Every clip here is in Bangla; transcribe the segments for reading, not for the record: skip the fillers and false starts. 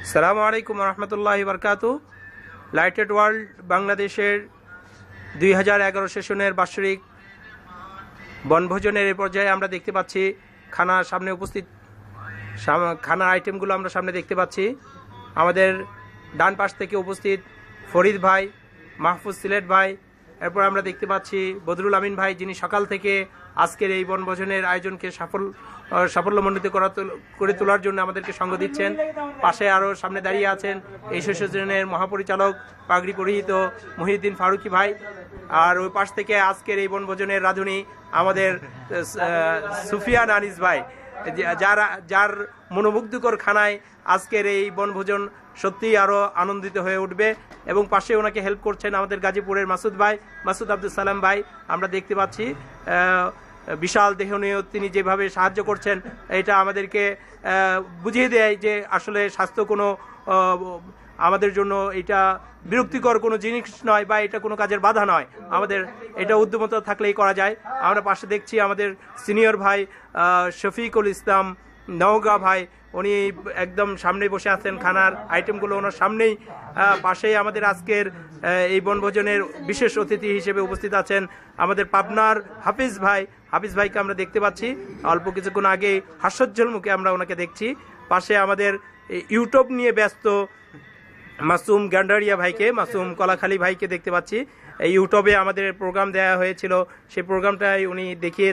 আসসালামু আলাইকুম রহমতুল্লাহি বারকাতু। লাইটেড ওয়ার্ল্ড বাংলাদেশের 2011 সেশনের বাৎসরিক বনভোজনের এই পর্যায়ে আমরা দেখতে পাচ্ছি খানার সামনে উপস্থিত খানার আইটেমগুলো আমরা সামনে দেখতে পাচ্ছি। আমাদের ডান পাশ থেকে উপস্থিত ফরিদ ভাই, মাহফুজ সিলেট ভাই, এরপর আমরা দেখতে পাচ্ছি বদরুল আমিন ভাই, যিনি সকাল থেকে আজকের এই বনভোজনের আয়োজনকে সাফল্যমণ্ডিত করে তোলার জন্য আমাদেরকে সঙ্গ দিচ্ছেন। পাশে আরও সামনে দাঁড়িয়ে আছেন এই সেশনের মহাপরিচালক পাগড়ি পরিহিত মহিউদ্দিন ফারুকি ভাই। আর ওই পাশ থেকে আজকের এই বনভোজনের রাঁধুনি আমাদের সুফিয়ান আনিস ভাই, যার মনোমুগ্ধকর খানায় আজকের এই বনভোজন সত্যিই আরও আনন্দিত হয়ে উঠবে। এবং পাশে ওনাকে হেল্প করছেন আমাদের গাজীপুরের মাসুদ ভাই, মাসুদ আব্দুল সালাম ভাই। আমরা দেখতে পাচ্ছি বিশাল দেহ নিয়েও তিনি যেভাবে সাহায্য করছেন, এটা আমাদেরকে বুঝিয়ে দেয় যে আসলে স্বাস্থ্য কোনো আমাদের জন্য এটা বিরক্তিকর কোনো জিনিস নয় বা এটা কোনো কাজের বাধা নয়। আমাদের এটা উদ্যমতা থাকলেই করা যায়। আমরা পাশে দেখছি আমাদের সিনিয়র ভাই শফিকুল ইসলাম নওগাঁ ভাই, উনি একদম সামনে বসে আছেন, খানার আইটেমগুলো ওনার সামনেই। পাশেই আমাদের আজকের এই বনভোজনের বিশেষ অতিথি হিসেবে উপস্থিত আছেন আমাদের পাবনার হাফিজ ভাই। হাফিজ ভাইকে আমরা দেখতে পাচ্ছি, অল্প কিছুক্ষণ আগে হাস্যোজ্জ্বল মুখে আমরা ওনাকে দেখছি। পাশে আমাদের ইউটিউব নিয়ে ব্যস্ত মাসুম গান্ডারিয়া ভাইকে, মাসুম কলাখালী ভাইকে দেখতে পাচ্ছি। এই ইউটিউবে আমাদের প্রোগ্রাম দেওয়া হয়েছিল, সেই প্রোগ্রামটাই উনি দেখিয়ে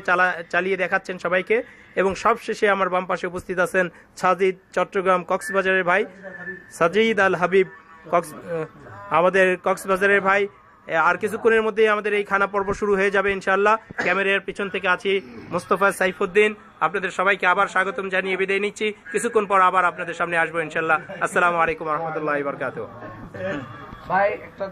চালিয়ে দেখাচ্ছেন সবাইকে। এবং সবশেষে আমার বাম পাশে উপস্থিত আছেন সাজিদ, চট্টগ্রাম কক্সবাজারের ভাই, সাজিদ আল হাবিব আমাদের কক্সবাজারের ভাই। আর কিছুক্ষণের মধ্যেই আমাদের এই খানা পর্ব শুরু হয়ে যাবে ইনশাআল্লাহ। ক্যামেরার পিছন থেকে আছি মোস্তফা সাইফুদ্দিন। আপনাদের সবাইকে আবার স্বাগতম জানিয়ে বিদায় নিচ্ছি। কিছুক্ষণ পর আবার আপনাদের সামনে আসবো ইনশাআল্লাহ। আসসালামু আলাইকুম রহমতুল্লাহি ওয়া বারাকাতুহু।